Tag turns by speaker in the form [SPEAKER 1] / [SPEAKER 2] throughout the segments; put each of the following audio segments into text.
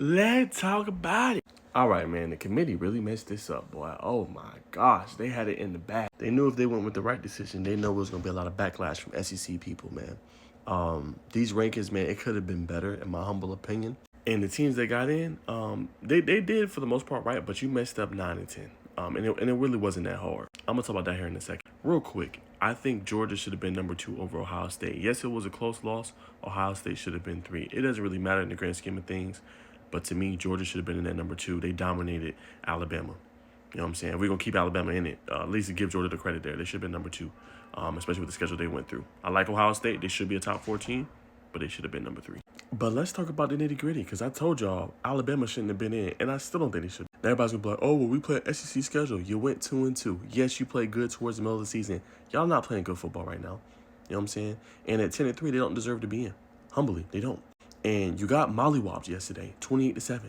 [SPEAKER 1] Let's talk about it. All right, man. The committee really messed this up, boy. Oh my gosh, they had it in the bag. They knew if they went with the right decision, they know it was gonna be a lot of backlash from SEC people, man. These rankings, man, it could have been better, in my humble opinion. And the teams they got in, they did for the most part right, but you messed up 9 and 10. And it really wasn't that hard. I'm gonna talk about that here in a second. Real quick, I think Georgia should have been number 2 over Ohio State. Yes, it was a close loss. Ohio State should have been 3. It doesn't really matter in the grand scheme of things. But to me, Georgia should have been in that number 2. They dominated Alabama. You know what I'm saying? If we're going to keep Alabama in it, at least give Georgia the credit there. They should have been number 2, especially with the schedule they went through. I like Ohio State. They should be a top 14, but they should have been number 3. But let's talk about the nitty-gritty, because I told y'all Alabama shouldn't have been in, and I still don't think they should. Now everybody's going to be like, oh, well, we play SEC schedule. You went 2-2. Yes, you played good towards the middle of the season. Y'all not playing good football right now. You know what I'm saying? And at 10-3, they don't deserve to be in. Humbly, they don't. And you got mollywopped yesterday, 28-7.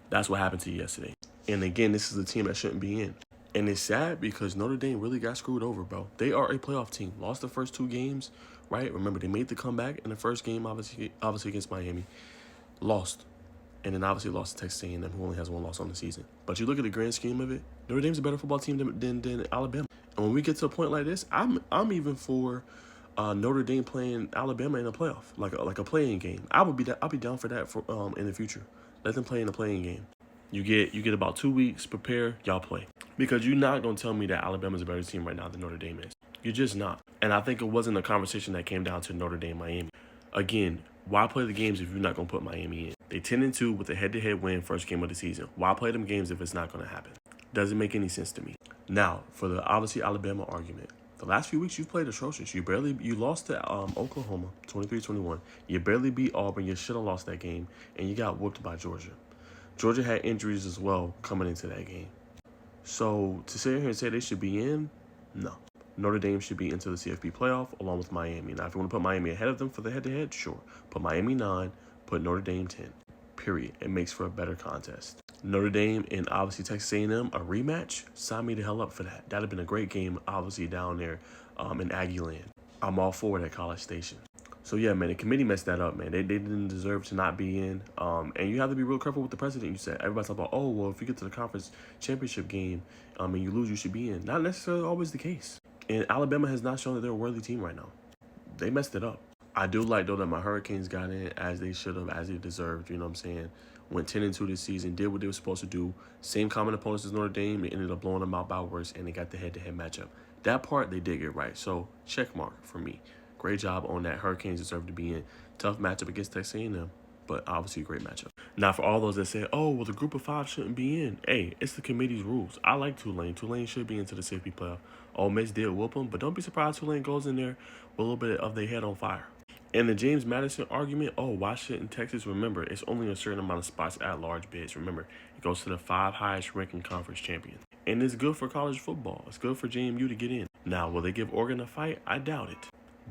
[SPEAKER 1] That's what happened to you yesterday. And again, this is a team that shouldn't be in. And it's sad because Notre Dame really got screwed over, bro. They are a playoff team. Lost the first 2 games, right? Remember, they made the comeback in the first game, obviously against Miami. Lost. And then obviously lost to Texas A&M, who only has 1 loss on the season. But you look at the grand scheme of it, Notre Dame's a better football team than Alabama. And when we get to a point like this, I'm even for Notre Dame playing Alabama in a playoff, like a playing game. I'll be down for that for in the future. Let them play in a playing game. You get about 2 weeks, prepare, y'all play. Because you're not gonna tell me that Alabama's a better team right now than Notre Dame is. You're just not. And I think it wasn't a conversation that came down to Notre Dame, Miami. Again, why play the games if you're not gonna put Miami in? They 10-2 with a head-to-head win first game of the season. Why play them games if it's not gonna happen? Doesn't make any sense to me. Now, for the obviously Alabama argument. The last few weeks, you've played atrocious. You lost to Oklahoma, 23-21. You barely beat Auburn. You should have lost that game. And you got whooped by Georgia. Georgia had injuries as well coming into that game. So to sit here and say they should be in, no. Notre Dame should be into the CFP playoff along with Miami. Now, if you want to put Miami ahead of them for the head-to-head, sure. Put Miami 9, put Notre Dame 10. Period. It makes for a better contest. Notre Dame and obviously Texas A&M, a rematch, sign me the hell up for that. That'd have been a great game, obviously, down there in Aggie Land. I'm all for it at College Station. So, yeah, man, the committee messed that up, man. They didn't deserve to not be in. And you have to be real careful with the precedent you set. Everybody's talking about, oh, well, if you get to the conference championship game and you lose, you should be in. Not necessarily always the case. And Alabama has not shown that they're a worthy team right now. They messed it up. I do like, though, that my Hurricanes got in as they should have, as they deserved, you know what I'm saying? Went 10-2 this season, did what they were supposed to do. Same common opponents as Notre Dame. They ended up blowing them out by worse, and they got the head-to-head matchup. That part, they did get right. So, check mark for me. Great job on that. Hurricanes deserve to be in. Tough matchup against Texas A&M, but obviously a great matchup. Now, for all those that say, oh, well, the group of 5 shouldn't be in. Hey, it's the committee's rules. I like Tulane. Tulane should be into the CFP playoff. Ole Miss did whoop them, but don't be surprised Tulane goes in there with a little bit of their head on fire. And the James Madison argument, oh, why shouldn't Texas? Remember, it's only a certain amount of spots at large bids. Remember, it goes to the 5 highest ranking conference champions. And it's good for college football. It's good for JMU to get in. Now, will they give Oregon a fight? I doubt it.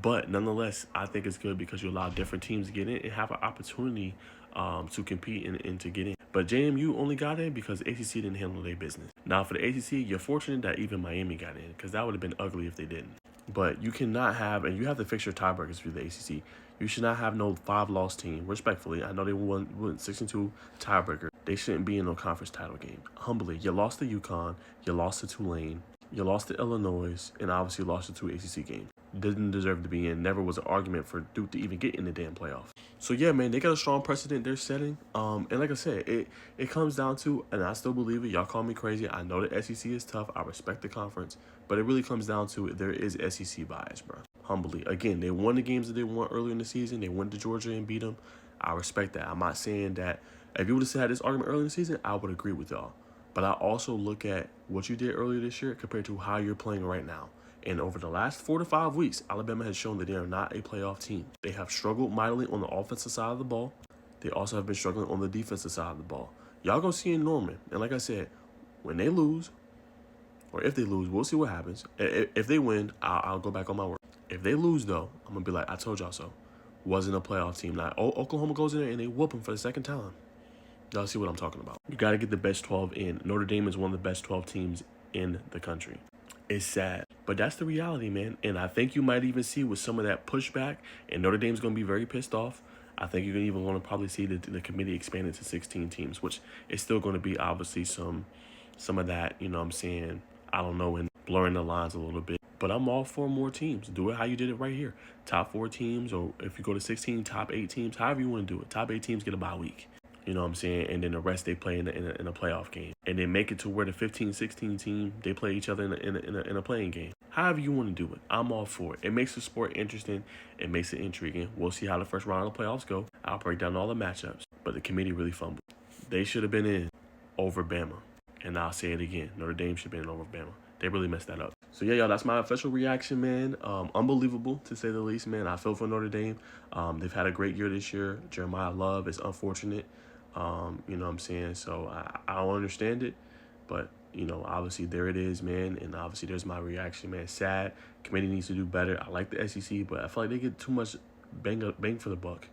[SPEAKER 1] But nonetheless, I think it's good because you allow different teams to get in and have an opportunity to compete and to get in. But JMU only got in because the ACC didn't handle their business. Now, for the ACC, you're fortunate that even Miami got in because that would have been ugly if they didn't. But you cannot have, and you have to fix your tiebreakers for the ACC. You should not have no 5-loss team. Respectfully, I know they won 6-2 tiebreaker. They shouldn't be in no conference title game. Humbly, you lost to UConn, you lost to Tulane, you lost to Illinois, and obviously lost to 2 ACC games. Didn't deserve to be in. Never was an argument for Duke to even get in the damn playoff. So yeah, man, they got a strong precedent they're setting. And like I said, it comes down to, and I still believe it. Y'all call me crazy. I know the SEC is tough. I respect the conference, but it really comes down to there is SEC bias, bro. Humbly, again, they won the games that they won earlier in the season. They went to Georgia and beat them. I respect that. I'm not saying that if you would have had this argument earlier in the season, I would agree with y'all. But I also look at what you did earlier this year compared to how you're playing right now. And over the last 4 to 5 weeks, Alabama has shown that they are not a playoff team. They have struggled mightily on the offensive side of the ball. They also have been struggling on the defensive side of the ball. Y'all gonna see in Norman. And like I said, when they lose, or if they lose, we'll see what happens. If they win, I'll go back on my word. If they lose, though, I'm going to be like, I told y'all so. Wasn't a playoff team. Now, Oklahoma goes in there and they whoop them for the second time. Y'all see what I'm talking about. You got to get the best 12 in. Notre Dame is one of the best 12 teams in the country. It's sad. But that's the reality, man. And I think you might even see with some of that pushback, and Notre Dame's going to be very pissed off. I think you're even going to probably see the committee expanded to 16 teams, which is still going to be obviously some of that, you know what I'm saying, I don't know, and blurring the lines a little bit. But I'm all for more teams. Do it how you did it right here. Top 4 teams, or if you go to 16, top 8 teams, however you want to do it. Top 8 teams get a bye week. You know what I'm saying? And then the rest, they play in a playoff game. And then make it to where the 15, 16 team, they play each other in a playing game. However you want to do it. I'm all for it. It makes the sport interesting. It makes it intriguing. We'll see how the first round of the playoffs go. I'll break down all the matchups. But the committee really fumbled. They should have been in over Bama. And I'll say it again. Notre Dame should have been in over Bama. They really messed that up. So, yeah, y'all, that's my official reaction, man. Unbelievable, to say the least, man. I feel for Notre Dame. They've had a great year this year. Jeremiah Love is unfortunate. You know what I'm saying? So I don't understand it. But, you know, obviously there it is, man. And obviously there's my reaction, man. Sad. Committee needs to do better. I like the SEC, but I feel like they get too much bang for the buck.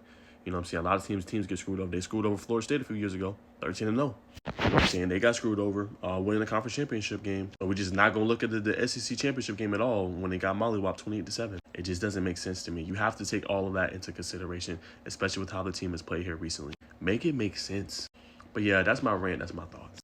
[SPEAKER 1] You know what I'm saying? A lot of teams get screwed over. They screwed over Florida State a few years ago, 13-0. You know what I'm saying? They got screwed over winning the conference championship game. But we're just not going to look at the SEC championship game at all when they got mollywopped 28-7. It just doesn't make sense to me. You have to take all of that into consideration, especially with how the team has played here recently. Make it make sense. But, yeah, that's my rant. That's my thoughts.